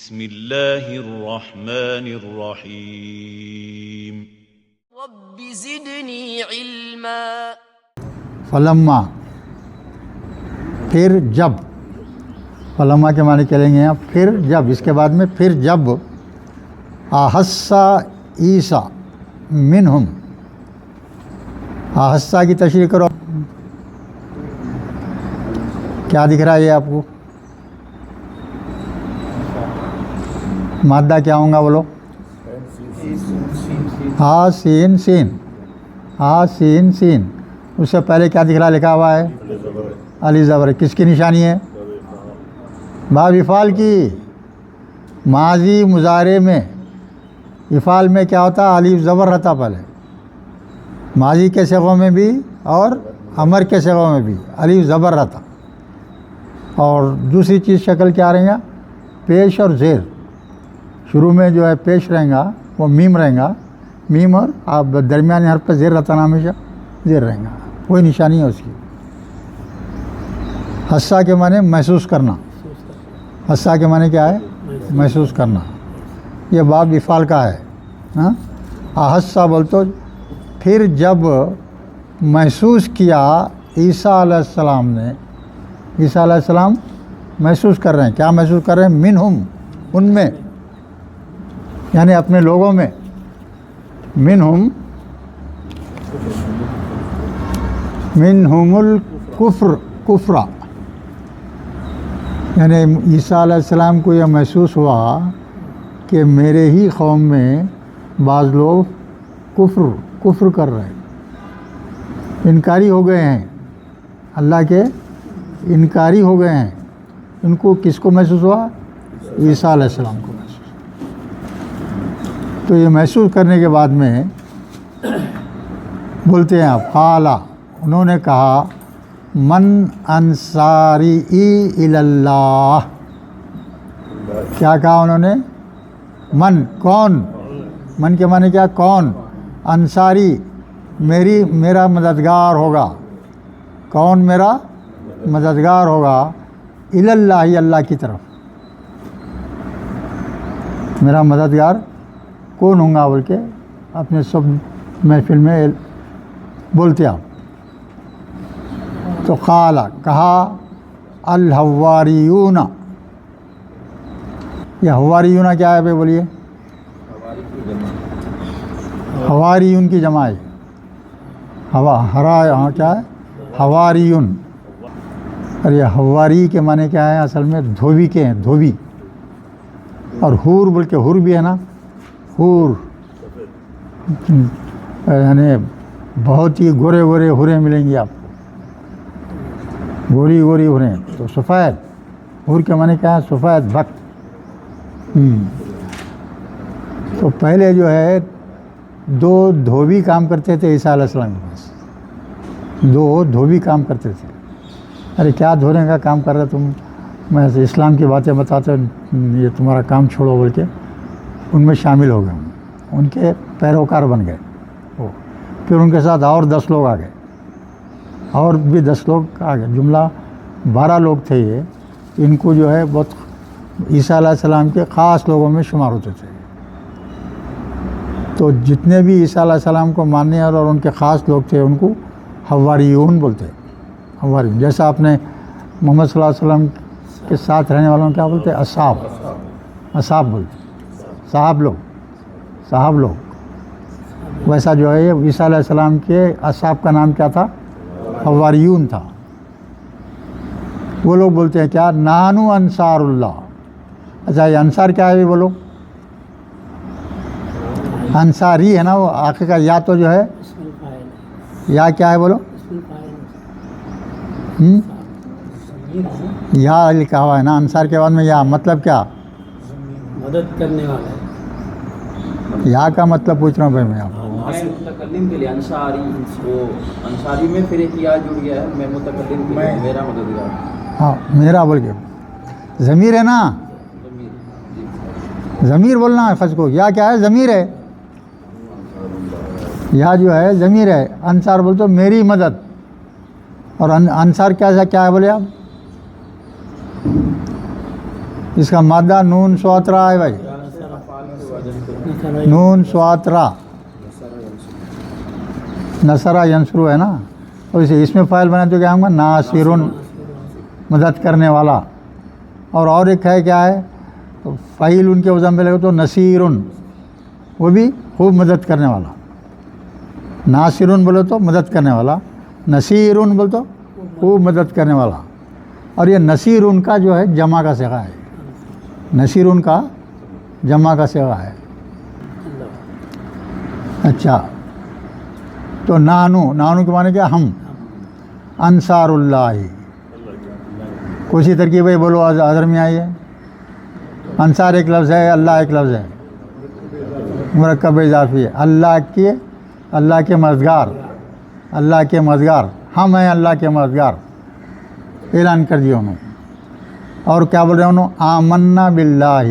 بسم اللہ الرحمن الرحیم رب زدنی علما فلما پھر جب، فلما کے معنی چلیں گے یہاں پھر جب، اس کے بعد میں پھر جب احسا عیسیٰ منہم، احسا کی تشریح کرو، کیا دکھ رہا ہے یہ آپ کو؟ مادہ کیا ہوں گا بولو؟ ہا سین سین، ہا سین سین، اس سے پہلے کیا دکھ رہا لکھا ہوا ہے؟ علی زبر، کس کی نشانی ہے؟ باب افعال کی، ماضی مضارع میں افعال میں کیا ہوتا؟ علی زبر رہتا پہلے، ماضی کے صیغوں میں بھی اور امر کے صیغوں میں بھی علی زبر رہتا، اور دوسری چیز شکل کیا رہیں گا؟ پیش اور زیر، شروع میں جو ہے پیش رہیں گا وہ میم رہیں گا، میم، اور آپ درمیانی حرف پہ زیر رہتا نا، ہمیشہ زیر رہیں گا، وہی نشانی ہے اس کی۔ حسا کے معنی محسوس کرنا، حسا کے معنی کیا ہے؟ محسوس کرنا، یہ باب افعال کا ہے۔ ہاں، احسا بول تو پھر جب محسوس کیا عیسیٰ علیہ السلام نے، عیسیٰ علیہ السلام محسوس کر رہے ہیں، کیا محسوس کر رہے ہیں؟ منہم، ان میں، یعنی اپنے لوگوں میں، منہم الکفر، کفرا، یعنی عیسیٰ علیہ السلام کو یہ محسوس ہوا کہ میرے ہی قوم میں بعض لوگ کفر کر رہے ہیں، انکاری ہو گئے ہیں، اللہ کے انکاری ہو گئے ہیں۔ ان کو کس کو محسوس ہوا؟ عیسیٰ علیہ السلام کو محسوس۔ تو یہ محسوس کرنے کے بعد میں بولتے ہیں آپ، قالا، انہوں نے کہا، من انصاری اللہ، کیا کہا انہوں نے؟ من، کون؟ من کے معنی کیا؟ کون؟ انصاری، میرا مددگار ہوگا، کون میرا مددگار ہوگا؟ اللہ، اللہ کی طرف، میرا مددگار کون ہوں گا بول کے اپنے سب محفل میں بولتے آپ۔ تو قال، کہا، الحواریون، یہ حواریون کیا ہے بھائی بولیے؟ حواریون کی جمع ہے، ہرا کیا ہے؟ حواریون، اور یہ حواری کے معنی کیا ہے؟ اصل میں دھوبی کے ہیں، دھوبی، اور حور بول کے حور بھی ہے نا، حور یعنی بہت ہی گورے گورے حوریں ملیں گی آپ کو، گوری گوری حوریں، تو سفید، حور کے معنی کیا ہے؟ سفید بخت۔ تو پہلے جو ہے دو دھوبی کام کرتے تھے عیسیٰ علیہ السلام کے پاس، دو دھوبی کام کرتے تھے۔ ارے کیا دھونے کا کام کر رہے تم؟ میں اسلام کی باتیں بتاتے، یہ تمہارا کام چھوڑو بول کے ان میں شامل ہو گئے، ان کے پیروکار بن گئے وہ۔ پھر ان کے ساتھ اور 10 لوگ آ گئے، اور بھی 10 لوگ آ گئے، جملہ 12 لوگ تھے یہ۔ ان کو جو ہے بہت عیسیٰ علیہ السلام کے خاص لوگوں میں شمار ہوتے تھے۔ تو جتنے بھی عیسیٰ علیہ السلام کو ماننے اور ان کے خاص لوگ تھے ان کو حواریون بولتے، حواریون۔ جیسا آپ نے محمد صلی اللہ علیہ وسلم کے ساتھ رہنے والوں کیا بولتے؟ اصحاب، اصحاب بولتے، صحاب لوگ، صحاب لوگ۔ ویسا جو ہے عیسیٰ علیہ السلام کے اصحاب کا نام کیا تھا؟ حواریون تھا۔ وہ لوگ بولتے ہیں کیا؟ نانو انصار اللہ۔ اچھا، یہ انصار کیا ہے بھی بولو؟ انصاری ہے نا وہ، آخر کا یا تو جو ہے یا کیا ہے بولو؟ یا لکھا ہوا ہے نا انصار کے بعد میں، یا مطلب کیا؟ مدد کرنے والا ہے۔ یا کا مطلب پوچھ رہا ہوں بھائی میں آپ کو۔ متکلم کے لیے انصاری، وہ انصاری میں پھر ایک یا جڑ گیا ہے، میں متکلم کے لیے میرا مددگار۔ ہاں، میرا بول کے ضمیر ہے نا، ضمیر بولنا ہے خز کو۔ یا کیا ہے؟ ضمیر ہے، یا جو ہے ضمیر ہے۔ انصار بول تو میری مدد، اور انصار کیا ہے بولے آپ؟ اس کا مادہ نون سواترا ہے بھائی، نون سواترا، نصرہ ینصرو ہے نا، اور اسے اس میں فائل بنا تو کیا ہوگا ناصرن، مدد کرنے والا. اور ایک ہے کیا ہے فعیل ان کے وزن پہ لگے تو نصیرن، وہ بھی خوب مدد کرنے والا. ناصرن بولو تو مدد کرنے والا، نصیرن بولو تو خوب مدد کرنے والا. اور یہ نصیرن کا جو ہے جمع کا صیغہ ہے، نصیرن کا جمع کا صیغہ ہے. اچھا تو نانو کے معنی کیا ہم، انصار اللہ، کوئی ترکیب ہے بولو حضر میں آئیے. انصار ایک لفظ ہے، اللہ ایک لفظ ہے، مرکب اضافی ہے. اللہ کے مددگار، اللہ کے مددگار، ہم ہیں اللہ کے مددگار، اعلان کر دیا انہوں. اور کیا بول رہے انہوں آمنا باللہ،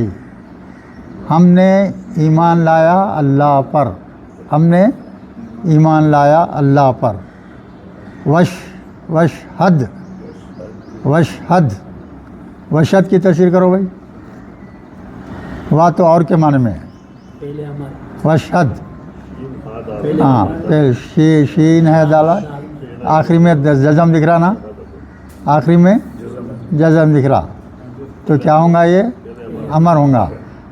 ہم نے ایمان لایا اللہ پر، ہم نے ایمان لایا اللہ پر. وشہد وشہد کی تشریح کرو بھائی. وا تو اور کے معنی میں ہے، وشہد، ہاں شین ہے ڈالا، آخری میں جزم دکھ رہا نا، آخری میں جزم دکھ رہا تو کیا ہوں گا یہ امر ہوں گا.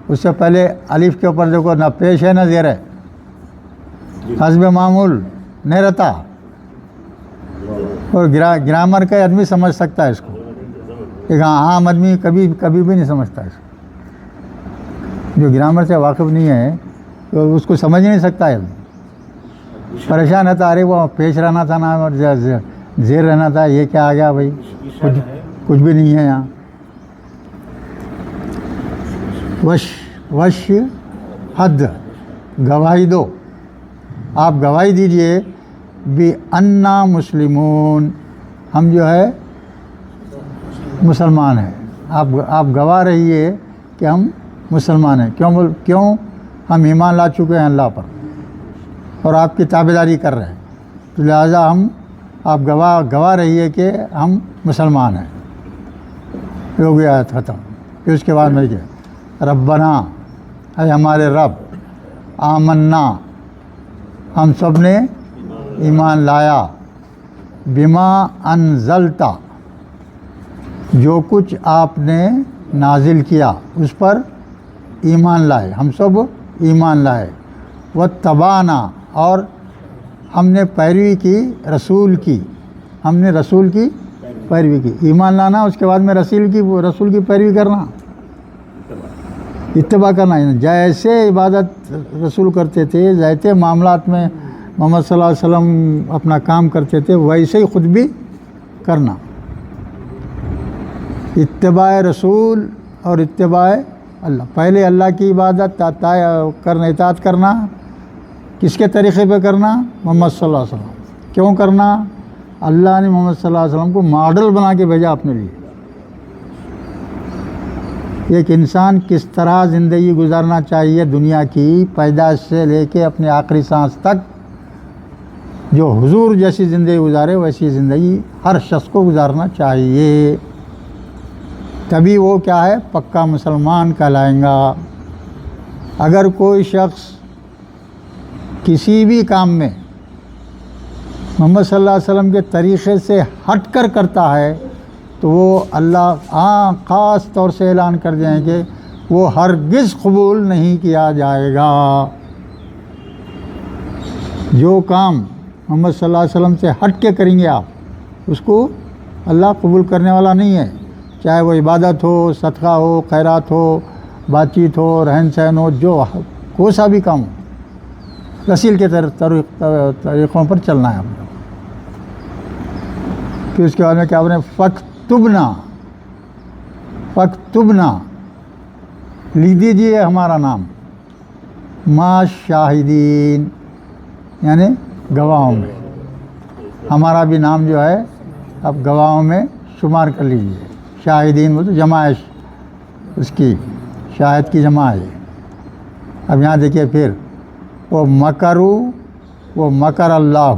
اس سے پہلے الف کے اوپر دیکھو نہ پیش ہے نہ زیر ہے، حسب معمول نہیں رہتا. اور گرامر کا آدمی سمجھ سکتا ہے اس کو، ایک عام آدمی کبھی بھی نہیں سمجھتا اس کو. جو گرامر سے واقف نہیں ہے تو اس کو سمجھ نہیں سکتا ہے، پریشان رہتا، ارے وہ پیش رہنا تھا نا اور زیر رہنا تھا، یہ کیا آ گیا بھائی، کچھ بھی نہیں ہے یہاں. وش حد، گواہی دو، آپ گواہی دیجئے بھی انا مسلمون، ہم جو ہے مسلمان ہیں. آپ گواہ رہیے کہ ہم مسلمان ہیں. کیوں ہم ایمان لا چکے ہیں اللہ پر اور آپ کی تابعداری کر رہے ہیں، تو لہٰذا آپ گواہ رہیے کہ ہم مسلمان ہیں. ہو گیا آیت ختم. پھر اس کے بعد میں کیا ربنا، اے ہمارے رب، آمنا، ہم سب نے ایمان لایا، بما انزلتا، جو کچھ آپ نے نازل کیا اس پر ایمان لائے، ہم سب ایمان لائے. واتبعنا، اور ہم نے پیروی کی رسول کی، ہم نے رسول کی پیروی کی. ایمان لانا اس کے بعد میں رسول کی پیروی کرنا، اتباع کرنا. جیسے عبادت رسول کرتے تھے، جیسے معاملات میں محمد صلی اللہ علیہ وسلم اپنا کام کرتے تھے، ویسے ہی خود بھی کرنا. اتباع رسول اور اتباع اللہ. پہلے اللہ کی عبادت کرنا، اطاعت کرنا، کس کے طریقے پہ کرنا؟ محمد صلی اللہ علیہ وسلم. کیوں کرنا؟ اللہ نے محمد صلی اللہ علیہ وسلم کو ماڈل بنا کے بھیجا اپنے لیے. ایک انسان کس طرح زندگی گزارنا چاہیے دنیا کی، پیدائش سے لے کے اپنے آخری سانس تک، جو حضور جیسی زندگی گزارے ویسی زندگی ہر شخص کو گزارنا چاہیے. تبھی وہ کیا ہے پکا مسلمان کہلائیں گا. اگر کوئی شخص کسی بھی کام میں محمد صلی اللہ علیہ وسلم کے طریقے سے ہٹ کر کرتا ہے تو وہ اللہ خاص طور سے اعلان کر دیں کہ وہ ہرگز قبول نہیں کیا جائے گا. جو کام محمد صلی اللہ علیہ وسلم سے ہٹ کے کریں گے آپ، اس کو اللہ قبول کرنے والا نہیں ہے. چاہے وہ عبادت ہو، صدقہ ہو، خیرات ہو، بات چیت ہو، رہن سہن ہو، جو کوئی سا بھی کام ہو، رسول کے طریقوں پر چلنا ہے ہم لوگ. پھر اس کے بعد میں کیا بولے فاکتبنا، لکھ دیجیے ہمارا نام، ما شاہدین، یعنی گواہوں میں. ہمارا بھی نام جو ہے اب گواہوں میں شمار کر لیجیے. شاہدین وہ تو جمع ہے، اس کی شاہد کی جمع ہے. اب یہاں دیکھیے پھر وہ مکر اللہ،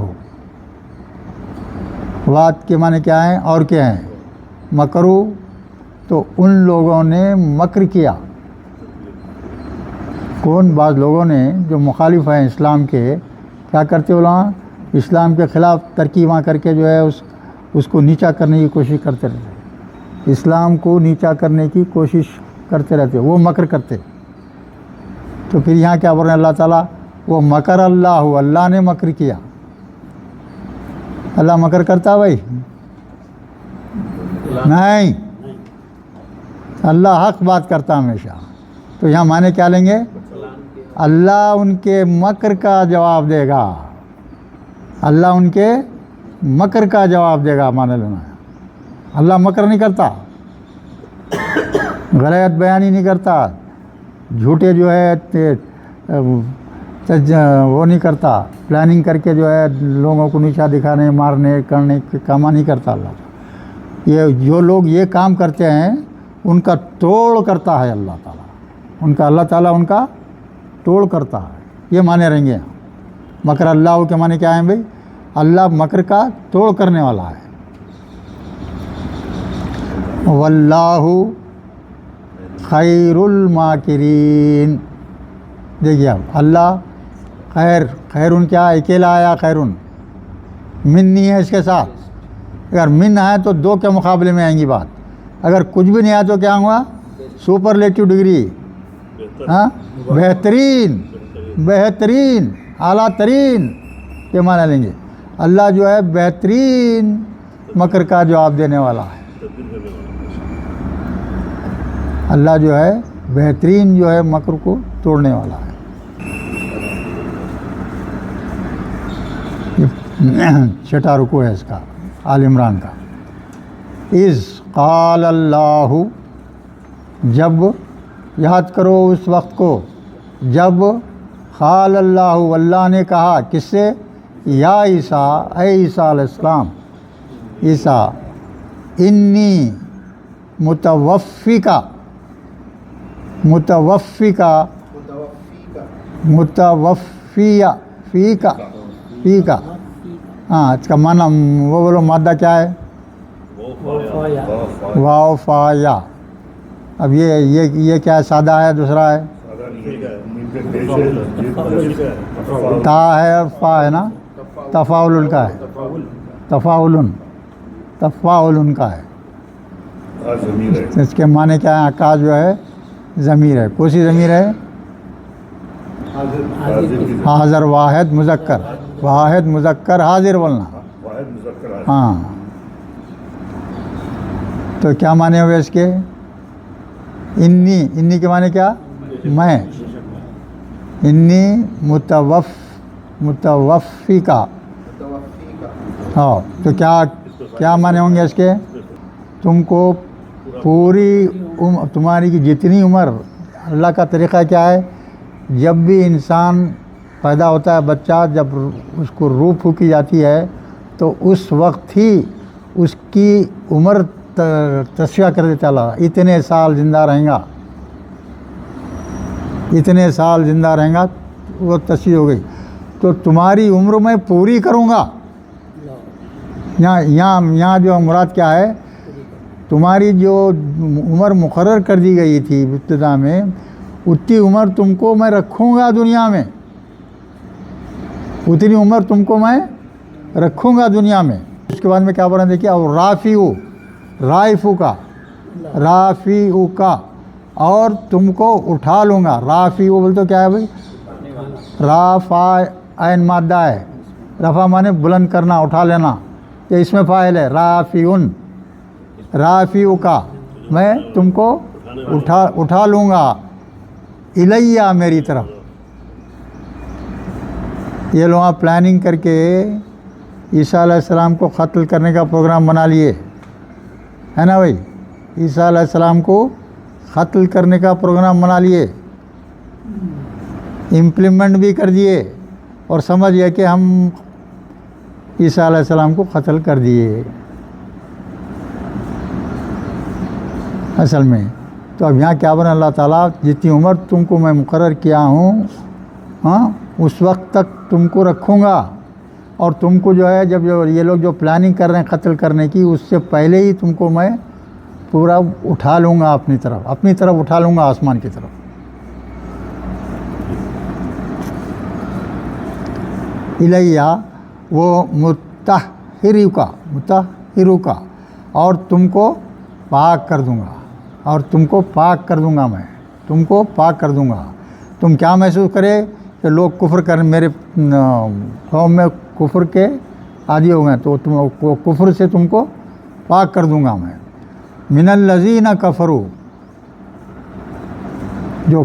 وعد کے معنی کیا ہیں اور کیا ہیں؟ مکرو تو ان لوگوں نے مکر کیا. کون؟ بعض لوگوں نے جو مخالف ہیں اسلام کے، کیا کرتے علماء؟ اسلام کے خلاف ترکیباں کر کے جو ہے اس کو نیچا کرنے کی کوشش کرتے رہتے، اسلام کو نیچا کرنے کی کوشش کرتے رہتے، وہ مکر کرتے. تو پھر یہاں کیا بول رہے ہیں اللہ تعالیٰ؟ وہ مکر اللہ نے مکر کیا. اللہ مکر کرتا بھائی؟ نہیں، اللہ حق بات کرتا ہمیشہ. تو یہاں معنی کیا لیں گے؟ اللہ ان کے مکر کا جواب دے گا، اللہ ان کے مکر کا جواب دے گا معنی لینا ہے. اللہ مکر نہیں کرتا، غلط بیانی نہیں کرتا، جھوٹے جو ہے وہ نہیں کرتا، پلاننگ کر کے جو ہے لوگوں کو نیچا دکھانے، مارنے، کرنے کے کام نہیں کرتا. اللہ یہ جو لوگ یہ کام کرتے ہیں ان کا توڑ کرتا ہے اللہ تعالیٰ، ان کا اللہ تعالیٰ ان کا توڑ کرتا ہے. یہ معنی رہیں گے. مکر اللہ کے معنی کیا ہیں بھائی؟ اللہ مکر کا توڑ کرنے والا ہے. واللہ خیر الماکرین. دیکھیے اب اللہ خیرن کیا اکیلا آیا؟ خیرن من نہیں ہے اس کے ساتھ. اگر من ہے تو دو کے مقابلے میں آئیں گی بات. اگر کچھ بھی نہیں آیا تو کیا ہوا؟ Superlative degree. ہاں، بہترین، بہترین، اعلیٰ ترین کے معنی لیں گے. اللہ جو ہے بہترین مکر کا جواب دینے والا ہے. اللہ جو ہے بہترین جو ہے مکر کو توڑنے والا ہے. چھٹا رکوع ہے اس کا، آل عمران کا. اذ قال اللہ، جب، یاد کرو اس وقت کو جب قال اللہ، اللہ نے کہا کس سے؟ یا عیسیٰ، اے عیسیٰ علیہ السلام، عیسیٰ، انی متوفیکا، متوفیہ، فیکا. ہاں، اس کا معنی وہ بولو مادہ کیا ہے؟ واو فا یا. اب یہ کیا ہے؟ سادہ ہے، دوسرا ہے تا ہے اور فا ہے نا، تفاعل کا ہے، تفاعل کا ہے. اس کے معنی کیا ہے؟ کا جو ہے ضمیر ہے. کون سی ضمیر ہے؟ حاضر، واحد مذکر، واحد مذکر حاضر بولنا. ہاں، تو کیا معنی ہوئے اس کے؟ انی کے معنی کیا؟ میں. انی متوفیکا. ہاں، تو کیا معنی ہوں گے اس کے؟ تم کو پوری تمہاری کی جتنی عمر، اللہ کا طریقہ کیا ہے؟ جب بھی انسان پیدا ہوتا ہے بچہ، جب اس کو روح پھونکی جاتی ہے تو اس وقت ہی اس کی عمر تصفیہ کر دیتا اللہ. اتنے سال زندہ رہیں گا، اتنے سال زندہ رہیں گا، وہ تصفیہ ہو گئی. تو تمہاری عمر میں پوری کروں گا. یہاں جو مراد کیا ہے؟ تمہاری جو عمر مقرر کر دی گئی تھی ابتدا میں، اتنی عمر تم کو میں رکھوں گا دنیا میں، اتنی عمر تم کو میں رکھوں گا دنیا میں. اس کے بعد میں کیا بولا دیکھیے، اور رافیو کا، اور تم کو اٹھا لوں گا. رافیو بول تو کیا ہے بھائی؟ رافع عین مادہ ہے، رفع مانے بلند کرنا، اٹھا لینا. یہ اس میں فاعل ہے. رافیو کا، میں تم کو اٹھا لوں گا. الیہ، میری طرف. یہ لوگ پلاننگ کر کے عیسیٰ علیہ السلام کو قتل کرنے کا پروگرام بنا لیے، ہے نا بھائی؟ عیسیٰ علیہ السلام کو قتل کرنے کا پروگرام بنا لیے، امپلیمنٹ بھی کر دیے، اور سمجھ گئے کہ ہم عیسیٰ علیہ السلام کو قتل کر دیے اصل میں. تو اب یہاں کیا بنا اللہ تعالیٰ، جتنی عمر تم کو میں مقرر کیا ہوں، ہاں، اس وقت تک تم کو رکھوں گا. اور تم کو جو ہے جب یہ لوگ جو پلاننگ کر رہے ہیں قتل کرنے کی، اس سے پہلے ہی تم کو میں پورا اٹھا لوں گا اپنی طرف اٹھا لوں گا آسمان کی طرف. الیہ وہ مطہرک اور تم کو پاک کر دوں گا، میں تم کو پاک کر دوں گا. تم کیا محسوس کرے کہ لوگ کفر کر میرے قوم میں کفر کے عادی ہو گئے، تو تم کفر سے تم کو پاک کر دوں گا میں. من الذین کفروا جو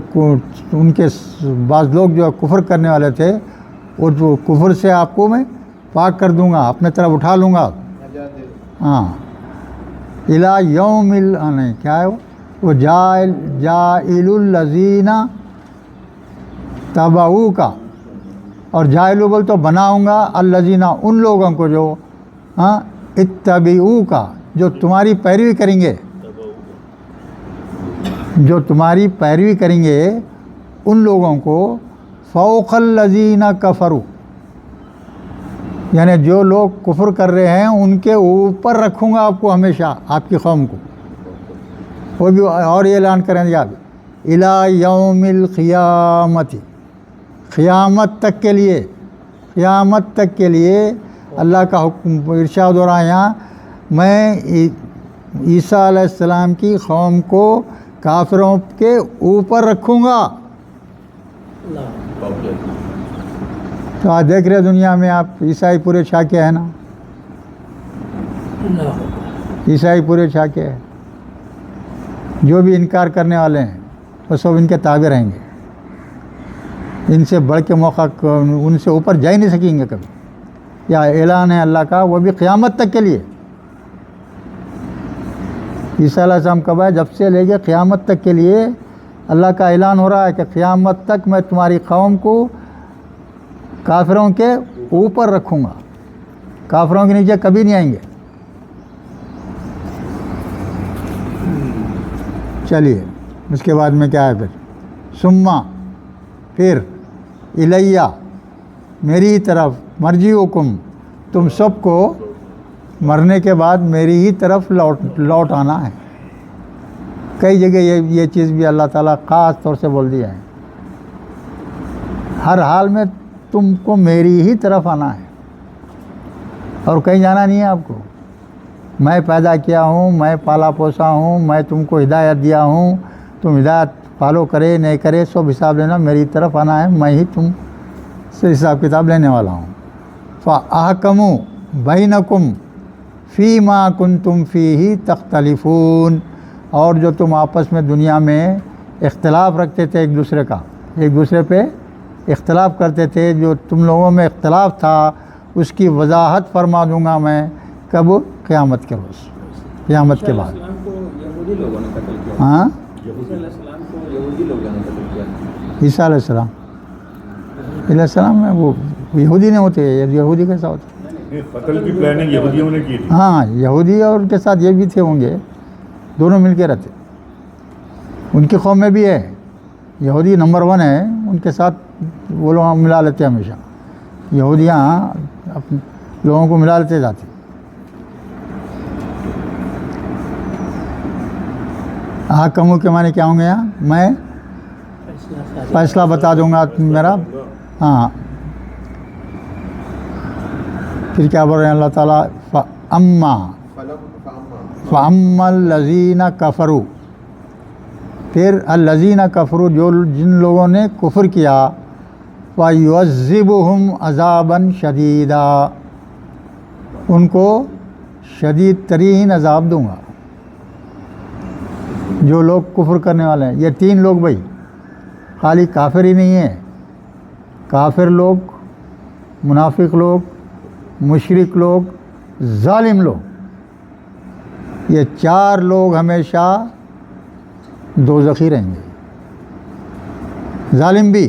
ان کے بعض لوگ جو کفر کرنے والے تھے، اور جو کفر سے آپ کو میں پاک کر دوں گا، اپنے طرف اٹھا لوں گا. ہاں الی یوم نہیں کیا ہے وہ جائل الذین تبعوک، اور جائلو بول تو بناؤں گا الذین ان لوگوں کو جو اتبعوک جو تمہاری پیروی کریں گے، ان لوگوں کو فوق الذین کفروا، یعنی جو لوگ کفر کر رہے ہیں ان کے اوپر رکھوں گا آپ کو ہمیشہ، آپ کی قوم کو. وہ بھی اور یہ اعلان کریں گے آپ الی یوم القیامت، قیامت تک کے لیے اللہ کا حکم ارشاد ہو رہا ہے یہاں، میں عیسیٰ علیہ السلام کی قوم کو کافروں کے اوپر رکھوں گا. تو آج دیکھ رہے دنیا میں آپ عیسائی پورے چھا کے ہیں نا، عیسائی پورے چھا کے ہیں. جو بھی انکار کرنے والے ہیں وہ سب ان کے تابع رہیں گے. ان سے بڑھ کے موقع ان سے اوپر جا ہی نہیں سکیں گے کبھی. یا اعلان ہے اللہ کا، وہ بھی قیامت تک کے لیے. عیسیٰ علیہ السلام کب ہے؟ جب سے لے کے قیامت تک کے لیے اللہ کا اعلان ہو رہا ہے کہ قیامت تک میں تمہاری قوم کو کافروں کے اوپر رکھوں گا، کافروں کے نیچے کبھی نہیں آئیں گے. چلیے اس کے بعد میں کیا ہے ثم پھر الیہ میری طرف مرجعکم تم سب کو مرنے کے بعد میری ہی طرف لوٹ آنا ہے. کئی جگہ یہ چیز بھی اللہ تعالیٰ خاص طور سے بول دیا ہے، ہر حال میں تم کو میری ہی طرف آنا ہے اور کہیں جانا نہیں ہے آپ کو. میں پیدا کیا ہوں، میں پالا پوسا ہوں، میں تم کو ہدایت دیا ہوں، تم ہدایت فالو کرے نہیں کرے سب حساب لینا، میری طرف آنا ہے، میں ہی تم سے حساب کتاب لینے والا ہوں. فَأَحْكَمُ بَيْنَكُمْ فِي مَا كُنْتُمْ فِيهِ تَخْتَلِفُونَ، اور جو تم آپس میں دنیا میں اختلاف رکھتے تھے ایک دوسرے پہ اختلاف کرتے تھے، جو تم لوگوں میں اختلاف تھا اس کی وضاحت فرما دوں گا میں. کب؟ قیامت کے روز، قیامت کے بعد. ہاں عیسیٰ علیہ السلام میں وہ یہودی نہیں ہوتے، یہودی کیسا ہوتا؟ قتل کی پلاننگ یہودیوں نے کی تھی. ہاں یہودی اور ان کے ساتھ یہ بھی تھے ہوں گے، دونوں مل کے رہتے. ان کی قوم میں بھی ہے یہودی نمبر 1 ہے، ان کے ساتھ وہ لوگ ملا لیتے ہمیشہ. یہودیاں اپنے لوگوں کو ملا لیتے جاتے. حاکموں کے معنی کیا ہوں گے یہاں؟ میں فیصلہ بتا دوں گا میرا. ہاں پھر کیا بول رہے ہیں اللہ تعالیٰ؟ فَأَمَّا الَّذِينَ كَفَرُوا، پھر الَّذِينَ كَفَرُوا جن لوگوں نے کفر کیا، فَيُعَذِّبُهُمْ عَذَابًا شَدِيدًا، ان کو شدید ترین عذاب دوں گا. جو لوگ کفر کرنے والے ہیں یہ 3 لوگ بھائی، خالی کافر ہی نہیں ہیں، کافر لوگ، منافق لوگ، مشرک لوگ، ظالم لوگ، یہ 4 لوگ ہمیشہ دوزخی رہیں گے. ظالم بھی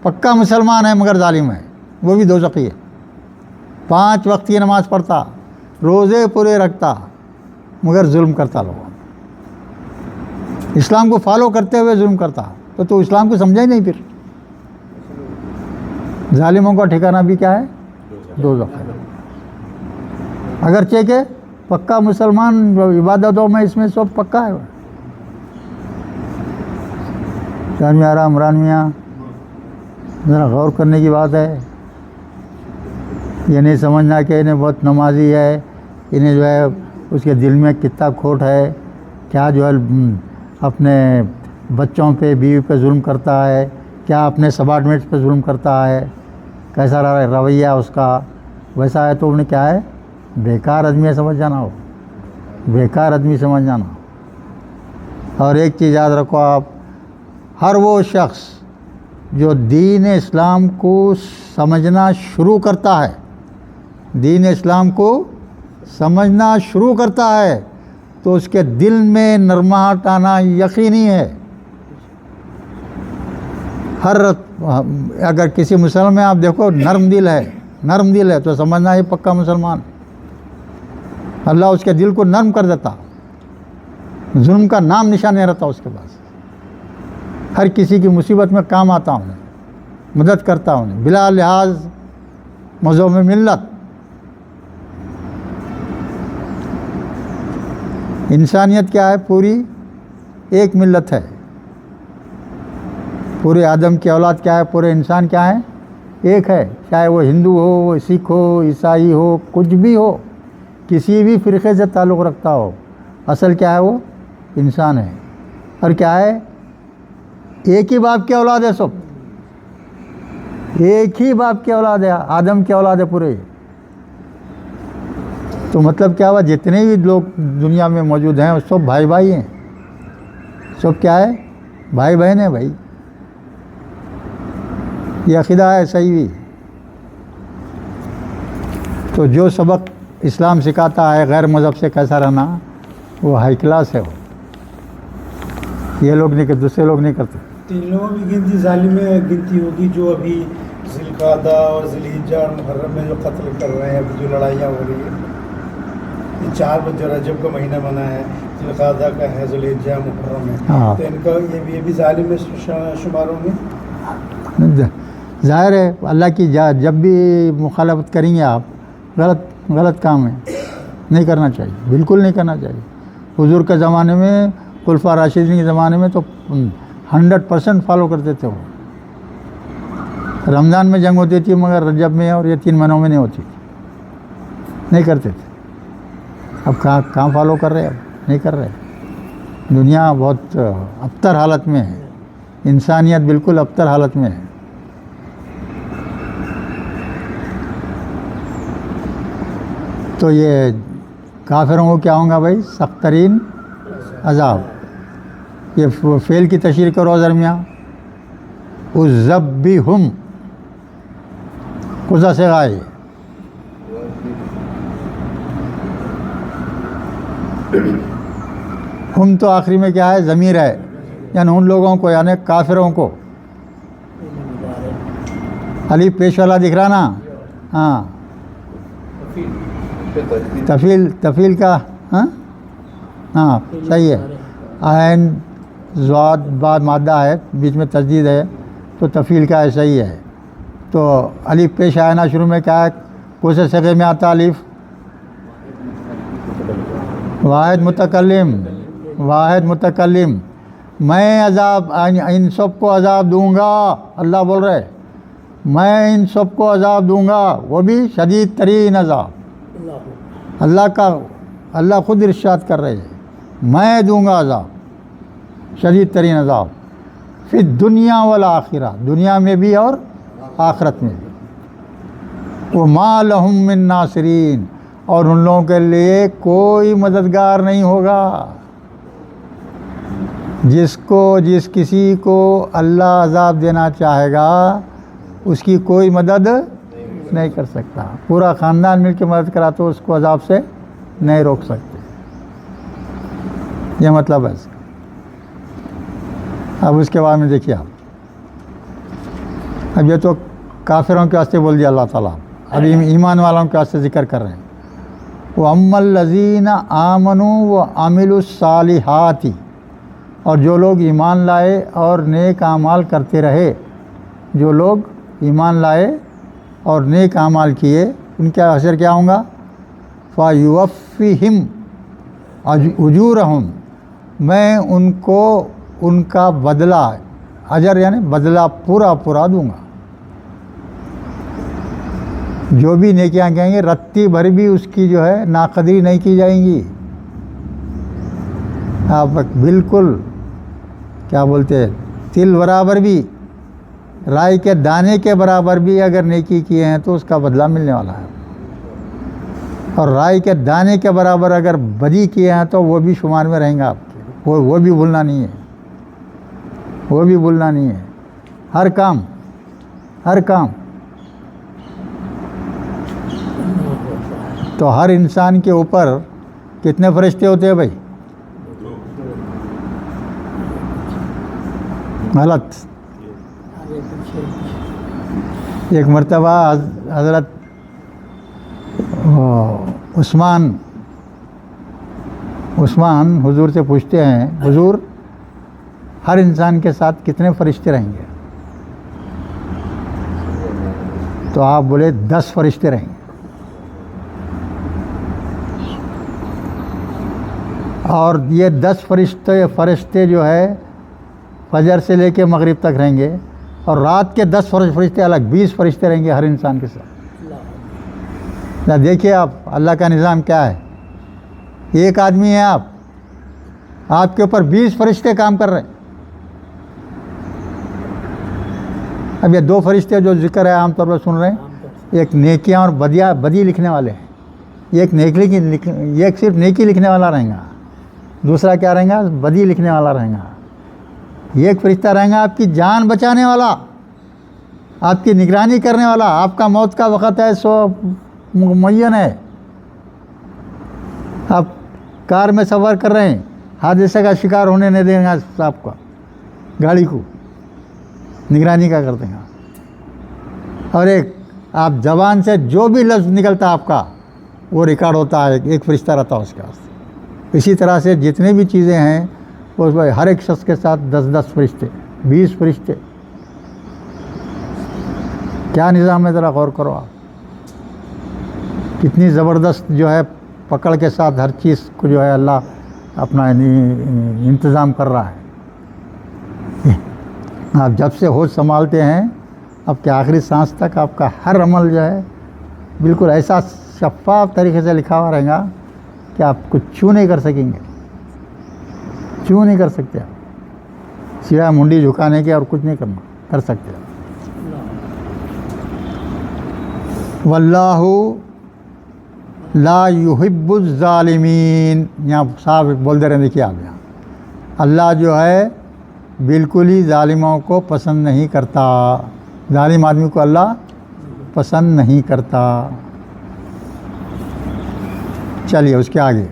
پکا مسلمان ہے مگر ظالم ہے، وہ بھی دوزخی ہے. 5 وقت کی نماز پڑھتا، روزے پورے رکھتا، مگر ظلم کرتا. لوگوں اسلام کو فالو کرتے ہوئے ظلم کرتا، تو اسلام کو سمجھا ہی نہیں. پھر ظالموں کا ٹھکانہ بھی کیا ہے؟ دوزخ ہے. اگرچہ کہ پکا مسلمان عبادتوں میں اس میں سب پکا ہے. جان آرام عمران میاں ذرا غور کرنے کی بات ہے. یہ نہیں سمجھنا کہ انہیں بہت نمازی ہے, انہیں جو ہے اس کے دل میں کتنا کھوٹ ہے, کیا جو ہے اپنے بچوں پہ بیوی پہ ظلم کرتا ہے, کیا اپنے سبارڈینیٹس پہ ظلم کرتا ہے, کیسا رویہ اس کا, ویسا ہے تو انہیں کیا ہے, بیکار آدمی سمجھ جانا ہو, بیکار آدمی سمجھ جانا. اور ایک چیز یاد رکھو آپ, ہر وہ شخص جو دین اسلام کو سمجھنا شروع کرتا ہے, دین اسلام کو سمجھنا شروع کرتا ہے, تو اس کے دل میں نرماہٹ آنا یقینی ہے. اگر کسی مسلمان میں آپ دیکھو نرم دل ہے تو سمجھنا ہی پکا مسلمان. اللہ اس کے دل کو نرم کر دیتا, ظلم کا نام نشان نہیں رہتا اس کے پاس. ہر کسی کی مصیبت میں کام آتا ہوں, مدد کرتا ہوں بلا لحاظ مذہب میں ملت. انسانیت کیا ہے؟ پوری ایک ملت ہے. پورے آدم کی اولاد کیا ہے؟ پورے انسان کیا ہے؟ ایک ہے. چاہے وہ ہندو ہو, وہ سکھ ہو, عیسائی ہو, کچھ بھی ہو, کسی بھی فرقے سے تعلق رکھتا ہو, اصل کیا ہے؟ وہ انسان ہے. اور کیا ہے؟ ایک ہی باپ کی اولاد ہے, سب ایک ہی باپ کی اولاد ہے, آدم کی اولاد ہے پورے. تو مطلب کیا ہوا, جتنے بھی لوگ دنیا میں موجود ہیں وہ سب بھائی بھائی ہیں, سب کیا ہے؟ بھائی بہن ہیں بھائی. یہ عقیدہ ہے صحیح بھی. تو جو سبق اسلام سکھاتا ہے غیر مذہب سے کیسا رہنا, وہ ہائی کلاس ہے. وہ یہ لوگ نہیں کرتے, دوسرے لوگ نہیں کرتے. تین لوگوں کی گنتی ظالم گنتی ہوگی جو ابھی ذوالقعدہ اور ذوالحجہ اور محرم میں جو قتل کر رہے ہیں, ابھی جو لڑائیاں ہو رہی ہیں, یہ 4 جو رجب کا مہینہ بنا ہے, ذوالقعدہ کا ہے, ذوالحجہ محرم ہے, تو ان کا یہ بھی ظالم میں شمار ہوں گے. ظاہر ہے اللہ کی جب بھی مخالفت کریں گے آپ, غلط کام ہے, نہیں کرنا چاہیے, بالکل نہیں کرنا چاہیے. حضور کے زمانے میں, خلفاء راشدین کے زمانے میں تو 100% فالو کرتے تھے. وہ رمضان میں جنگ ہوتی تھی مگر رجب میں اور یہ 3 مہینوں میں نہیں ہوتی تھی, نہیں کرتے تھے. اب کہاں فالو کر رہے, اب نہیں کر رہے. دنیا بہت ابتر حالت میں ہے, انسانیت بالکل ابتر حالت میں ہے. تو یہ کافروں کو کیا ہوگا بھائی؟ سخت ترین عذاب. یہ فعل کی تشریح کرو درمیان, اُذَبِّهُمْ قصہ سے غائے. ہم تو آخری میں کیا ہے؟ ضمیر ہے, یعنی ان لوگوں کو, یعنی کافروں کو. الف پیش والا دکھ رہا نا, ہاں, تفیل کا, ہاں صحیح ہے. عین ضاد بعد مادہ ہے, بیچ میں تجدید ہے, تو تفیل کا ہے, صحیح ہے. تو الف پیش آیا نا شروع میں, کیا ہے؟ کون سے صیغے میں آتا الف؟ واحد متکلم. میں عذاب, ان سب کو عذاب دوں گا, اللہ بول رہے, میں ان سب کو عذاب دوں گا, وہ بھی شدید ترین عذاب. اللہ خود ارشاد کر رہے ہیں, میں دوں گا عذاب, شدید ترین عذاب, فی دنیا والآخرہ, دنیا میں بھی اور آخرت میں بھی. وما لہم من ناصرین, اور ان لوگوں کے لیے کوئی مددگار نہیں ہوگا. جس کسی کو اللہ عذاب دینا چاہے گا اس کی کوئی مدد نہیں کر سکتا. پورا خاندان مل کے مدد کرا تو اس کو عذاب سے نہیں روک سکتے. یہ مطلب ہے اس کا. اب اس کے بعد میں دیکھیے آپ, اب یہ تو کافروں کے واسطے بول دیا اللہ تعالیٰ, اب ایمان والوں کے واسطے ذکر کر رہے ہیں. وَأَمَّا الَّذِينَ آمَنُوا وَعَمِلُوا الصَّالِحَاتِ, اور جو لوگ ایمان لائے اور نیک اعمال کرتے رہے, جو لوگ ایمان لائے اور نیک اعمال کیے, ان کا اثر کیا ہوگا؟ فَيُوَفِّهِمْ أُجُورَهُمْ، میں ان کو ان کا بدلہ، اجر یعنی بدلہ پورا پورا دوں گا. جو بھی نیکیاں کہیں گے رتی بھر بھی اس کی جو ہے ناقدری نہیں کی جائیں گی. آپ بالکل کیا بولتے ہیں، تل برابر بھی، رائی کے دانے کے برابر بھی اگر نیکی کیے ہیں تو اس کا بدلہ ملنے والا ہے. اور رائی کے دانے کے برابر اگر بدی کیے ہیں تو وہ بھی شمار میں رہیں گا آپ کے، وہ بھی بھولنا نہیں ہے، وہ بھی بھولنا نہیں ہے. ہر کام تو ہر انسان کے اوپر کتنے فرشتے ہوتے ہیں بھائی؟ غلط. ایک مرتبہ حضرت عثمان حضور سے پوچھتے ہیں، حضور ہر انسان کے ساتھ کتنے فرشتے رہیں گے؟ تو آپ بولے 10 فرشتے رہیں گے. اور یہ 10 فرشتے جو ہے فجر سے لے کے مغرب تک رہیں گے، اور رات کے 10 فرشتے الگ، 20 فرشتے رہیں گے ہر انسان کے ساتھ. دیکھیے آپ اللہ کا نظام کیا ہے. ایک آدمی ہے آپ کے اوپر 20 فرشتے کام کر رہے ہیں. اب یہ 2 فرشتے جو ذکر ہے عام طور پر سن رہے ہیں، ایک نیکیاں اور بدی لکھنے والے ہیں. ایک صرف نیکی لکھنے والا رہیں گا، دوسرا کیا رہیں گا؟ بدی لکھنے والا رہیں گا. ایک فرشتہ رہیں گا آپ کی جان بچانے والا، آپ کی نگرانی کرنے والا. آپ کا موت کا وقت ہے سو معین ہے، آپ کار میں سفر کر رہے ہیں، حادثے کا شکار ہونے نہیں دیں گا آپ کا، گاڑی کو نگرانی کا کر دیں گا. اور ایک آپ زبان سے جو بھی لفظ نکلتا ہے آپ کا وہ ریکارڈ ہوتا ہے، ایک فرشتہ رہتا ہے اس کے واسطے. اسی طرح سے جتنے بھی چیزیں ہیں اس میں ہر ایک شخص کے ساتھ 10 فرشتے، 20 فرشتے. کیا نظام ہے، ذرا غور کرو آپ. کتنی زبردست جو ہے پکڑ کے ساتھ ہر چیز کو جو ہے اللہ اپنا انتظام کر رہا ہے. آپ جب سے ہوش سنبھالتے ہیں اب کے آخری سانس تک آپ کا ہر عمل جو ہے بالکل ایسا شفاف طریقے سے لکھا ہوا رہے گا کہ آپ کچھ چھو نہیں کر سکیں گے، چھو نہیں کر سکتے آپ، سوائے منڈی جھکانے کے اور کچھ نہیں کر سکتے. واللہ لا یحب الظالمین، یہاں صاحب بول دے رہے ہیں. دیکھیے آپ یہاں اللہ جو ہے بالکل ہی ظالموں کو پسند نہیں کرتا. ظالم آدمی کو اللہ پسند نہیں کرتا. چلیے اس کے آگے،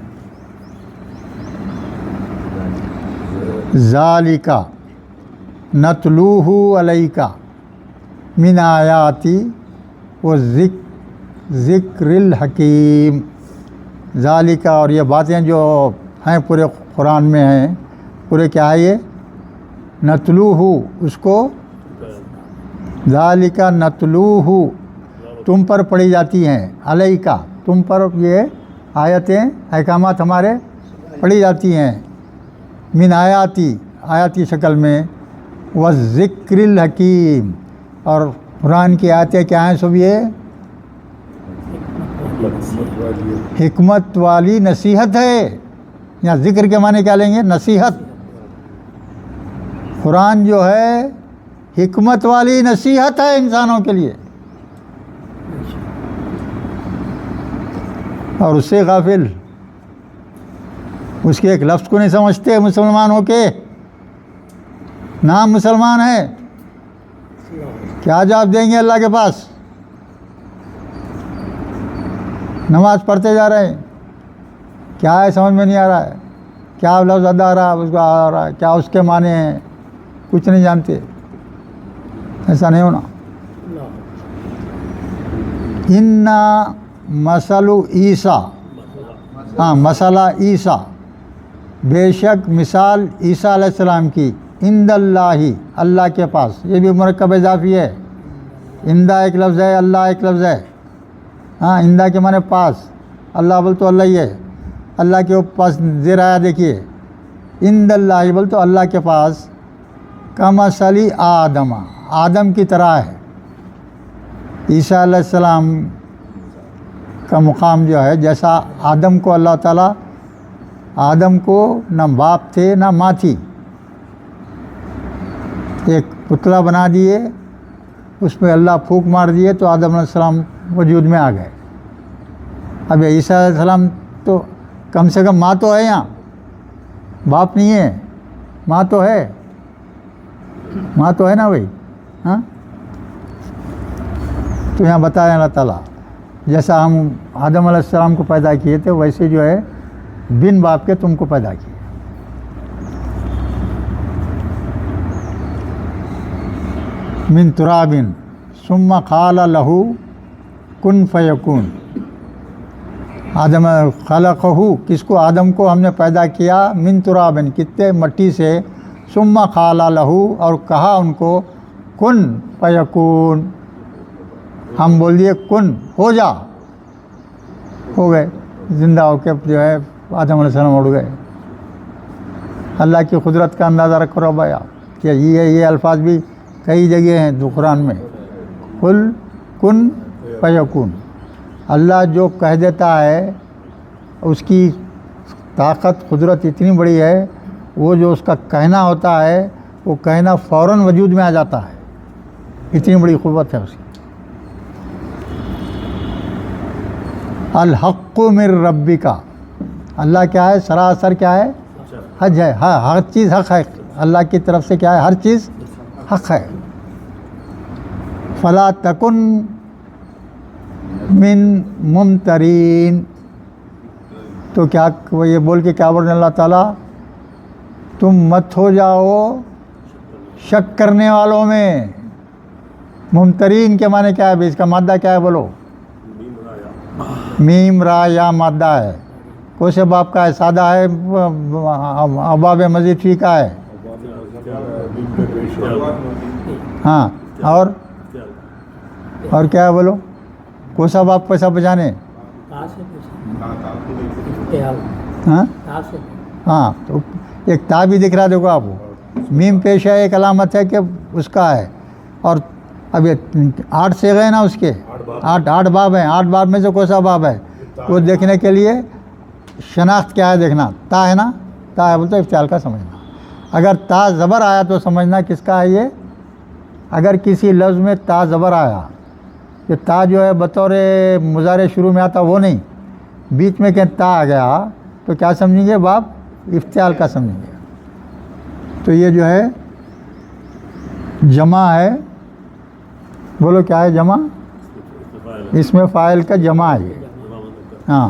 ذالک نتلوہ علیک من آیاتی و ذکر الحکیم. ذالک، اور یہ باتیں جو ہیں پورے قرآن میں ہیں، پورے کیا ہے یہ؟ نتلوہ، اس کو ذالک نتلوہ تم پر پڑھی جاتی ہیں، علیک تم پر یہ آیتیں احکامات ہمارے پڑھی جاتی ہیں، من آیاتی شکل میں، و ذکر الحکیم، اور قرآن کی آیتیں کیا ہیں؟ سب یہ حکمت والی نصیحت ہے. یہاں ذکر کے معنی کیا لیں گے؟ نصیحت. قرآن جو ہے حکمت والی نصیحت ہے انسانوں کے لیے. اور اس سے غافل، اس کے ایک لفظ کو نہیں سمجھتے. مسلمان ہو کے نام مسلمان ہے، کیا جواب دیں گے اللہ کے پاس؟ نماز پڑھتے جا رہے ہیں، کیا ہے سمجھ میں نہیں آ رہا ہے، کیا لفظ ادا آ رہا ہے، اس کو آ رہا ہے، کیا اس کے معنی ہیں، کچھ نہیں جانتے. ایسا نہیں ہونا. اِنَّا مثل عیسیٰ، مسئلہ عیسیٰ، بے شک مثال عیسیٰ علیہ السلام کی، عند اللہ، اللہ کے پاس. یہ بھی مرکب اضافی ہے. عندہ ایک لفظ ہے، اللہ ایک لفظ ہے. عندہ کے معنی پاس، اللہ بول تو اللہ ہی ہے. اللہ کے پاس زیر آیا دیکھیے عند اللہ بول تو اللہ کے پاس کمثلی آدم، آدم کی طرح ہے. عیسیٰ علیہ السلام کا مقام جو ہے جیسا آدم کو اللہ تعالیٰ، آدم کو نہ باپ تھے نہ ماں تھی، ایک پتلا بنا دیے، اس میں اللہ پھونک مار دیے تو آدم علیہ السلام وجود میں آ گئے. اب عیسیٰ علیہ السلام تو کم سے کم ماں تو ہے، یہاں باپ نہیں ہے، ماں تو ہے، ماں تو ہے نا بھائی. ہاں تو یہاں بتایا اللہ تعالیٰ جیسا ہم آدم علیہ السلام کو پیدا کیے تھے ویسے جو ہے بن باپ کے تم کو پیدا کیے. من تراب ثم قال له کن فیکون. آدم خلقہ، کس کو؟ آدم کو ہم نے پیدا کیا من تراب، کتنے مٹی سے، ثم قال له، اور کہا ان کو کن فیکون، ہم بول دیے کن ہو جا، ہو گئے، زندہ ہو کے جو ہے آدم علیہ السلام اڑ گئے. اللہ کی قدرت کا اندازہ رکھو بھائی آپ، کہ یہ الفاظ بھی کئی جگہ ہیں قرآن میں. قل کن فیکون. اللہ جو کہہ دیتا ہے اس کی طاقت قدرت اتنی بڑی ہے، وہ جو اس کا کہنا ہوتا ہے وہ کہنا فوراً وجود میں آ جاتا ہے، اتنی بڑی قوت ہے اس کی. الحق من ربک، اللہ کیا ہے؟ سراسر کیا ہے؟ حج ہے. ہر چیز حق ہے، اللہ کی طرف سے کیا ہے؟ ہر چیز حق ہے. فلا تکن من ممترین، تو کیا یہ بول کے کیا بولنے اللہ تعالیٰ؟ تم مت ہو جاؤ شک کرنے والوں میں. ممترین کے معنی کیا ہے بھائی؟ اس کا مادہ کیا ہے بولو؟ میم را یا مادہ ہے. کون سے باپ کا ہے؟ سادہ ہے، اباب مزید فی کا ہے. ہاں اور کیا ہے بولو؟ کون سا باپ پیسہ بچانے؟ ہاں تو ایک تا بھی دکھ رہا دیکھو آپ کو، میم پیش ہے، ایک علامت ہے کہ اس کا ہے. اور اب یہ 8 سے گئے نا اس کے، 8 باب ہیں، 8 باب میں سے کون سا باب ہے وہ دیکھنے کے لیے شناخت کیا ہے دیکھنا. تا ہے نا، تا ہے بولتے افتعال کا سمجھنا. اگر تا زبر آیا تو سمجھنا کس کا ہے یہ. اگر کسی لفظ میں تا زبر آیا، کہ تا جو ہے بطور مضارع شروع میں آتا وہ نہیں، بیچ میں کہ تا آ گیا تو کیا سمجھیں گے؟ باب افتعال کا سمجھیں گے. تو یہ جو ہے جمع ہے، بولو کیا ہے جمع؟ اس میں فاعل کا جمع ہے. ہاں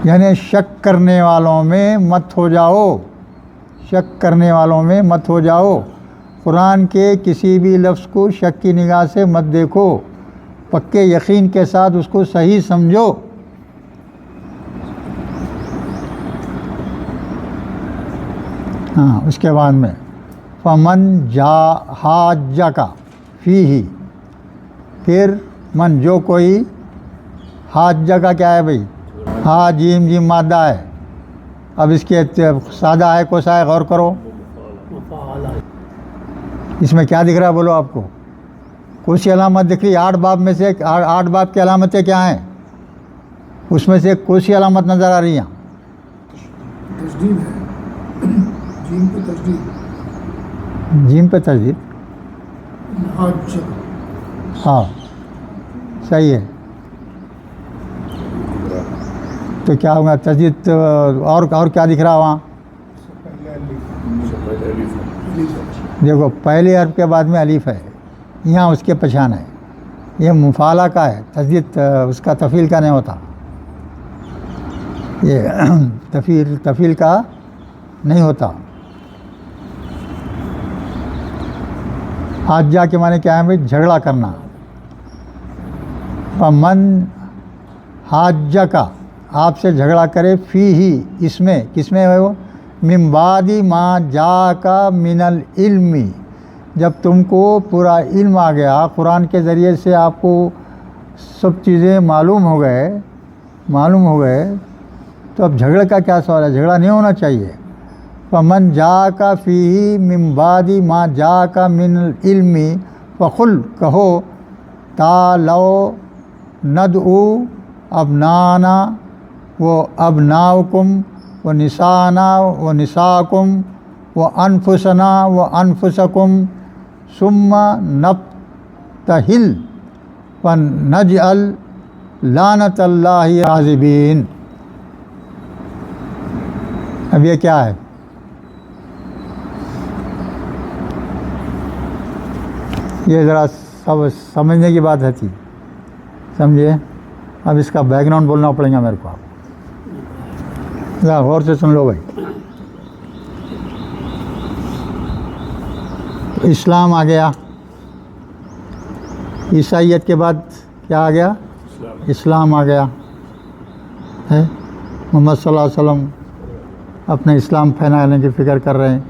یعنی شک کرنے والوں میں مت ہو جاؤ، شک کرنے والوں میں مت ہو جاؤ. قرآن کے کسی بھی لفظ کو شک کی نگاہ سے مت دیکھو، پکے یقین کے ساتھ اس کو صحیح سمجھو. ہاں اس کے بعد میں فمن جا حاجک فیہ، پھر من جو کوئی، حاجہ کا کیا ہے بھائی؟ ہاں جیم مادہ ہے. اب اس کے سادہ ہے کوسا ہے؟ غور کرو اس میں کیا دکھ رہا ہے بولو آپ کو؟ کون سی علامت دکھ رہی؟ 8 باب میں سے 8 باب کی علامتیں کیا ہیں؟ اس میں سے کون سی علامت نظر آ رہی ہیں؟ تجدید ہے، جیم پہ تجدید، جیم پہ تجدید. ہاں صحیح ہے. تو کیا ہوگا تجدید؟ اور کیا دکھ رہا وہاں؟ دیکھو پہلے حرف کے بعد میں الف ہے، یہاں اس کے پہچان ہے. یہ مفعلہ کا ہے، تجدید اس کا تفعیل کا نہیں ہوتا. یہ تفعیل کا نہیں ہوتا. حاجہ کے معنی کیا ہے بھائی؟ جھگڑا کرنا. فمن حاجہ کا، آپ سے جھگڑا کرے، فی ہی، اس میں، کس میں ہے وہ؟ من بعد ما جاءک من العلم، جب تم کو پورا علم آ گیا، قرآن کے ذریعے سے آپ کو سب چیزیں معلوم ہو گئے تو اب جھگڑے کا کیا سوال ہے؟ جھگڑا نہیں ہونا چاہیے. فمن جاءک فیہ من بعد ما جاءک من العلم فقل کہو تعالوا ندعو ابنانا و ابناؤکم و نساءنا و نساءکم و انفسنا و انفسکم ثم نبتہل فنجعل لعنت اللہ عازبین. اب یہ کیا ہے؟ یہ ذرا سمجھنے کی بات ہے تھی، سمجھے؟ اب اس کا بیک گراؤنڈ بولنا پڑے گا میرے کو. آپ ذرا غور سے سن لو بھائی. اسلام آ گیا، عیسائیت کے بعد کیا آ گیا؟ اسلام آ گیا ہے. محمد صلی اللہ علیہ وسلم اپنے اسلام پھیلانے کی فکر کر رہے ہیں،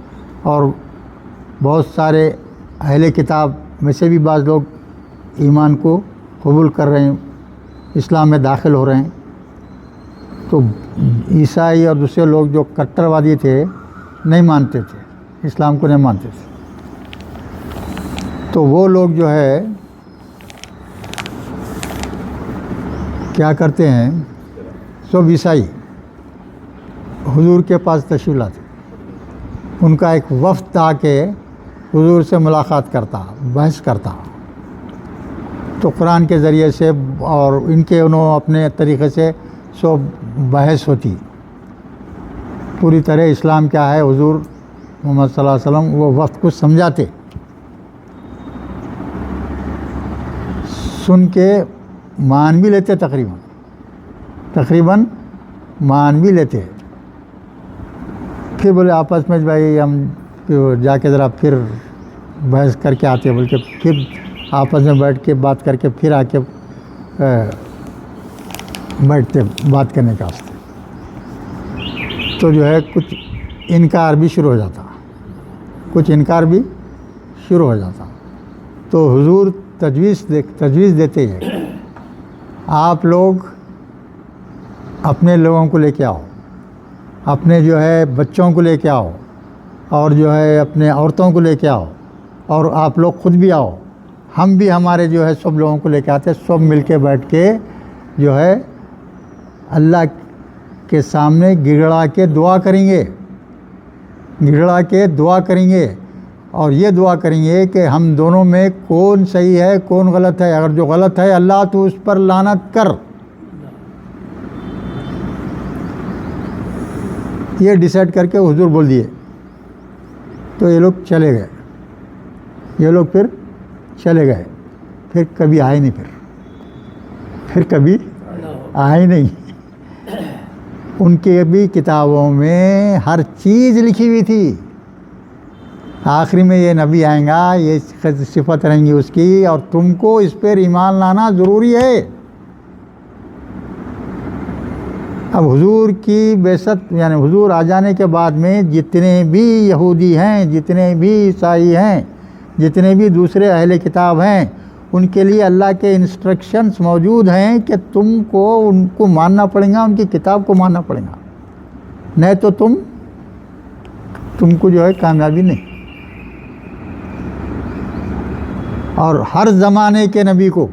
اور بہت سارے اہل کتاب میں سے بھی بعض لوگ ایمان کو قبول کر رہے ہیں، اسلام میں داخل ہو رہے ہیں. تو عیسائی اور دوسرے لوگ جو کٹروادی تھے نہیں مانتے تھے، اسلام کو نہیں مانتے تھے. تو وہ لوگ جو ہے کیا کرتے ہیں، سب عیسائی حضور کے پاس تشریف لاتے. ان کا ایک وفد آ کے حضور سے ملاقات کرتا، بحث کرتا. تو قرآن کے ذریعے سے اور ان کے انہوں اپنے طریقے سے سب بحث ہوتی. پوری طرح اسلام کیا ہے، حضور محمد صلی اللہ علیہ وسلم وہ وقت کو سمجھاتے. سن کے مان بھی لیتے، تقریباً مان بھی لیتے. پھر بولے آپس میں بھائی ہم جا کے ذرا پھر بحث کر کے آتے، بول کے پھر آپس میں بیٹھ کے بات کر کے پھر آ کے بیٹھتے بات کرنے کا واسطے. تو جو ہے کچھ انکار بھی شروع ہو جاتا. تو حضور تجویز دیتے ہیں، آپ لوگ اپنے لوگوں کو لے کے آؤ، اپنے جو ہے بچوں کو لے کے آؤ، اور جو ہے اپنے عورتوں کو لے کے آؤ، اور آپ لوگ خود بھی آؤ. ہم بھی ہمارے جو ہے سب لوگوں کو لے کے آتے، سب مل کے بیٹھ کے جو ہے اللہ کے سامنے گڑگڑا کے دعا کریں گے اور یہ دعا کریں گے کہ ہم دونوں میں کون صحیح ہے کون غلط ہے. اگر جو غلط ہے اللہ تو اس پر لعنت کر. یہ ڈیسائیڈ کر کے حضور بول دیے. تو یہ لوگ چلے گئے، پھر کبھی آئے نہیں، پھر کبھی آئے نہیں. ان کے بھی کتابوں میں ہر چیز لکھی ہوئی تھی. آخری میں یہ نبی آئیں گا، یہ صفت رہیں گی اس کی، اور تم کو اس پر ایمان لانا ضروری ہے. اب حضور کی بعثت یعنی حضور آ جانے کے بعد میں جتنے بھی یہودی ہیں، جتنے بھی عیسائی ہیں، جتنے بھی دوسرے اہل کتاب ہیں، ان کے لیے اللہ کے انسٹرکشنز موجود ہیں کہ تم کو ان کو ماننا پڑے گا، ان کی کتاب کو ماننا پڑے گا، نہیں تو تم کو جو ہے کامیابی نہیں. اور ہر زمانے کے نبی کو،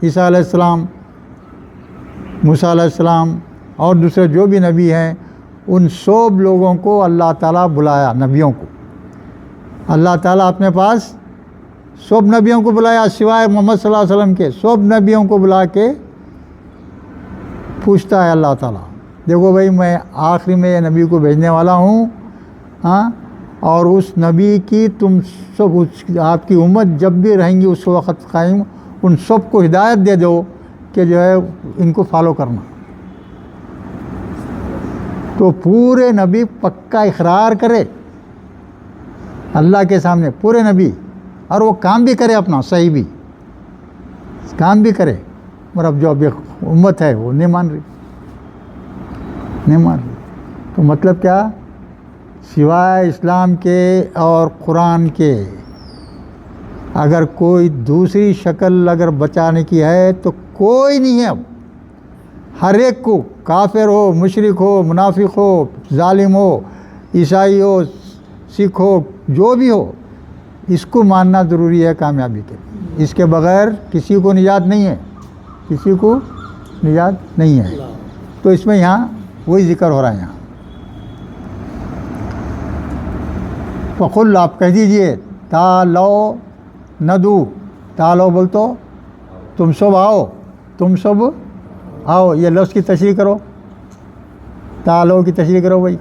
عیسیٰ علیہ السلام، موسیٰ علیہ السلام اور دوسرے جو بھی نبی ہیں، ان سب لوگوں کو اللہ تعالیٰ بلایا. نبیوں کو اللہ تعالیٰ اپنے پاس سب نبیوں کو بلایا، سوائے محمد صلی اللہ علیہ وسلم کے سب نبیوں کو بلا کے پوچھتا ہے اللہ تعالیٰ، دیکھو بھائی میں آخری میں یہ نبی کو بھیجنے والا ہوں، اور اس نبی کی تم سب آپ کی امت جب بھی رہیں گی اس وقت قائم، ان سب کو ہدایت دے دو کہ جو ہے ان کو فالو کرنا. تو پورے نبی پکا اقرار کرے اللہ کے سامنے، پورے نبی، اور وہ کام بھی کرے، اپنا صحیح بھی کام بھی کرے. اور اب جو امت ہے وہ نہیں مان رہی. تو مطلب کیا؟ سوائے اسلام کے اور قرآن کے اگر کوئی دوسری شکل اگر بچانے کی ہے تو کوئی نہیں ہے اب. ہر ایک کو، کافر ہو، مشرک ہو، منافق ہو، ظالم ہو، عیسائی ہو، سکھ ہو، جو بھی ہو، اس کو ماننا ضروری ہے کامیابی کے لیے. اس کے بغیر کسی کو نجات نہیں ہے، کسی کو نجات نہیں ہے. تو اس میں یہاں وہی ذکر ہو رہا ہے. یہاں فقل، آپ کہہ دیجئے، تعالو ندو، تعالو بول تو تم سب آؤ، تم سب آؤ. یہ لفظ کی تشریح کرو، تعالو کی تشریح کرو بھائی.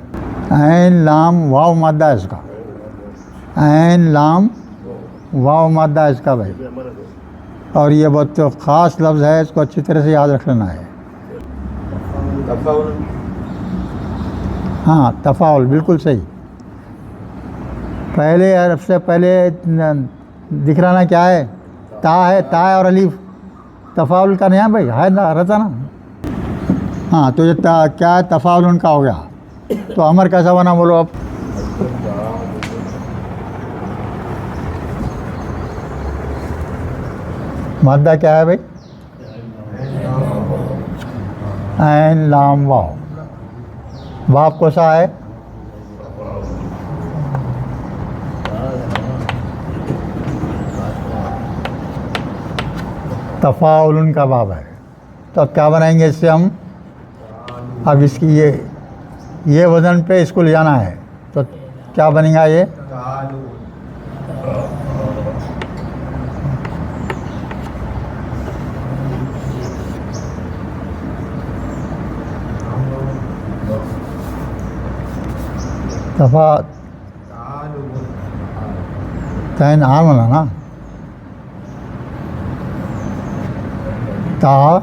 عین لام واو مادہ ہے اس کا، عین لام واو مادہ ہے اس کا بھائی. اور یہ بہت خاص لفظ ہے، اس کو اچھی طرح سے یاد رکھ لینا ہے. ہاں تفاعل، بالکل صحیح. پہلے عرب سے پہلے دکھ رہا نا کیا ہے؟ تا ہے، تا ہے اور الف. تفاعل کا نہیں ہے بھائی، ہے نا، رہتا نا. ہاں تو یہ کیا ہے؟ تفاعل ان کا ہو گیا. تو امر کیسا بنا بولو اب؟ مادہ کیا ہے بھائی؟ عین لام واو. باپ کو سا ہے؟ تفاعل کا باب ہے. تو اب کیا بنائیں گے اس سے ہم؟ اب اس کی یہ وزن پہ اس کو لے جانا ہے. تو کیا بنے گا یہ؟ تین عام ہونا نا. تا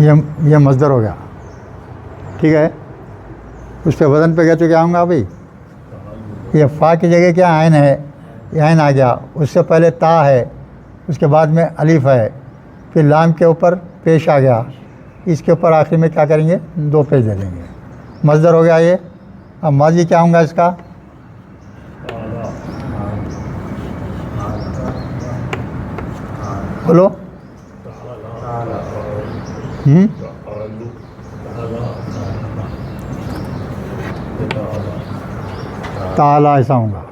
یہ مصدر ہو گیا، ٹھیک ہے. اس پہ وزن پہ گیا تو کیا ہوں گا بھائی؟ یہ فا کی جگہ کیا عین ہے، یہ عین آ گیا. اس سے پہلے تا ہے، اس کے بعد میں الف ہے، پھر لام کے اوپر پیش آ گیا. اس کے اوپر آخری میں کیا کریں گے؟ دو پیش دے دیں گے. مصدر ہو گیا یہ. اب ماضی کیا ہوں گا اس کا؟ بولو. تعالی ایسا ہوں گا.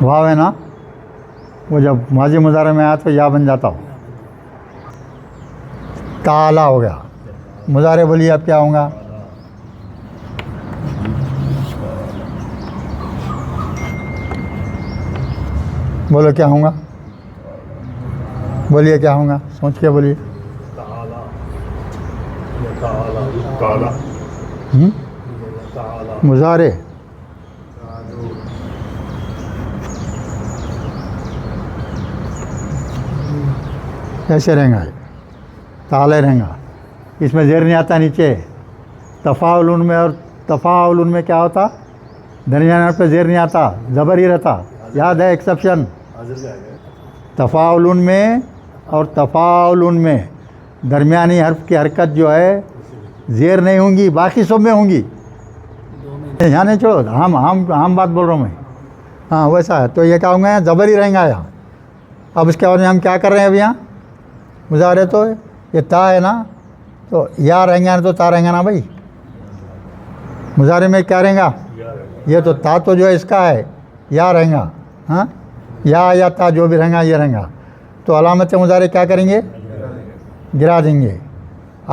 واو ہے نا، وہ جب ماضی مضارع میں آیا تو یا بن جاتا ہو. تعالی ہو گیا. مضارع بولیے اب کیا ہوں گا؟ بولو کیا ہوں گا؟ بولیے کیا ہوں گا؟ سوچ کے بولیے. مضارع ایسے رہیں گا، تعالی رہیں گا. اس میں زیر نہیں آتا نیچے. تفاعل ان میں، اور تفاعل ان میں کیا ہوتا؟ درمیان پہ زیر نہیں آتا، زبر ہی رہتا. یاد ہے ایکسیپشن؟ تفاعل ان میں اور تفاعل ان میں درمیانی حرف کی حرکت جو ہے زیر نہیں ہوں گی، باقی سب میں ہوں گی. یہاں نہیں چھوڑو، ہم بات بول رہا ہوں میں. ہاں ویسا ہے. تو یہ کیا ہوں گا؟ زبر ہی رہیں گا یہاں. اب اس کے بعد میں ہم کیا کر رہے ہیں اب یہاں؟ مضارع تو یہ تا ہے نا، تو یا رہیں گا تو تا رہیں گا نا بھائی. مضارع میں کیا رہیں گا؟ یہ تو تا تو جو ہے اس کا ہے، یا رہیں گا. ہاں یا تا جو بھی رہیں گا یہ رہیں گا. تو علامت مضارع کیا کریں گے؟ گرا دیں گے.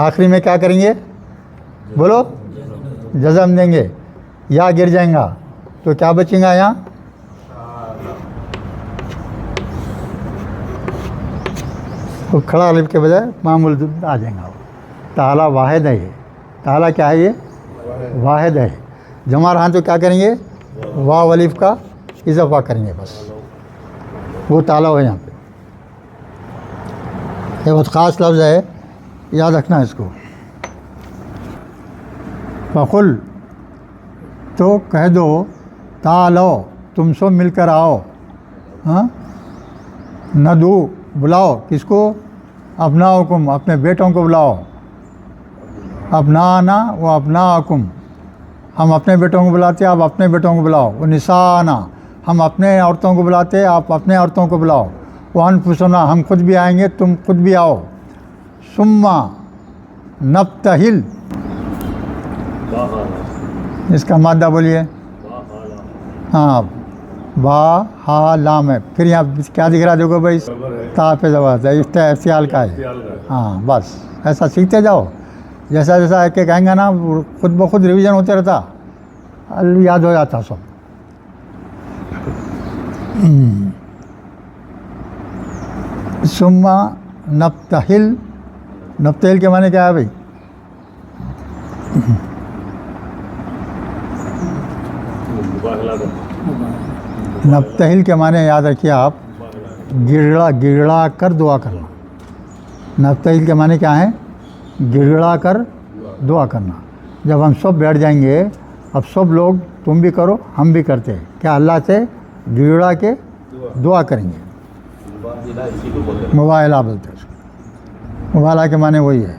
آخری میں کیا کریں گے؟ بولو. جزم دیں گے. یا گر جائیں گا تو کیا بچیں گا یہاں؟ تو کھڑا الف کے بجائے معمول آ جائیں گا. تعالی واحد ہے. یہ تعالی کیا ہے؟ یہ واحد ہے. جمع رہا تو کیا کریں گے؟ واو الف کا اضافہ کریں گے بس. وہ تعالی ہے یہاں پہ. یہ بہت خاص لفظ ہے، یاد رکھنا اس کو. فقل، تو کہہ دو، تعالو، تم سب مل کر آؤ. ہاں ندو، بلاؤ. کس کو؟ ابناؤکم، اپنے بیٹوں کو بلاؤ. ابنانا و ابناکم، ہم اپنے بیٹوں کو بلاتے آپ اپنے بیٹوں کو بلاؤ. وہ نسانا ہم اپنے عورتوں کو بلاتے آپ اپنے عورتوں کو بلاؤ. وہ انفسنا ہم خود بھی آئیں گے تم خود بھی آؤ. ثم نبتہل اس کا مادہ بولیے. ہاں با ہا لام ہے. پھر یہاں کیا دکھ رہا دیکھو بھائی تا پہ زبر ہے افتعال کا ہے. ہاں بس ایسا سیکھتے جاؤ. جیسا جیسا ایک ایک آئیں گا نا خود بخود ریویژن ہوتے رہتا یاد ہو جاتا سب. ثم نبتہل نبتہل کے معنی کیا ہے بھائی؟ نبتہل کے معنی یاد رکھیے آپ گڑ گڑا کر دعا کرنا. نبتہل کے معنی کیا ہے؟ گڑا کر دعا کرنا. جب ہم سب بیٹھ جائیں گے اب سب لوگ تم بھی کرو ہم بھی کرتے ہیں کیا اللہ سے گڑا کے دعا کریں گے. مباہلہ بولتے ہیں اس کو. مباہلہ کے معنی وہی ہے.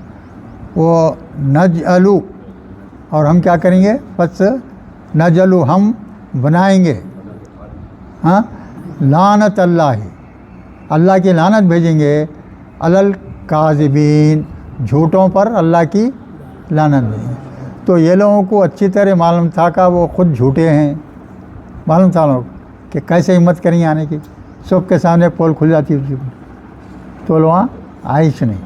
وہ نجعلو اور ہم کیا کریں گے؟ بس نجعلو ہم بنائیں گے. ہاں لعنت اللہ کی لعنت بھیجیں گے. الکاذبین جھوٹوں پر اللہ کی لعنت بھیجیں گے. تو یہ لوگوں کو اچھی طرح معلوم تھا کہ وہ خود جھوٹے ہیں. معلوم تھا لوگ کہ کیسے ہمت کریں آنے کی. سب کے سامنے پول کھل جاتی تھی تو لوگ آئیش نہیں.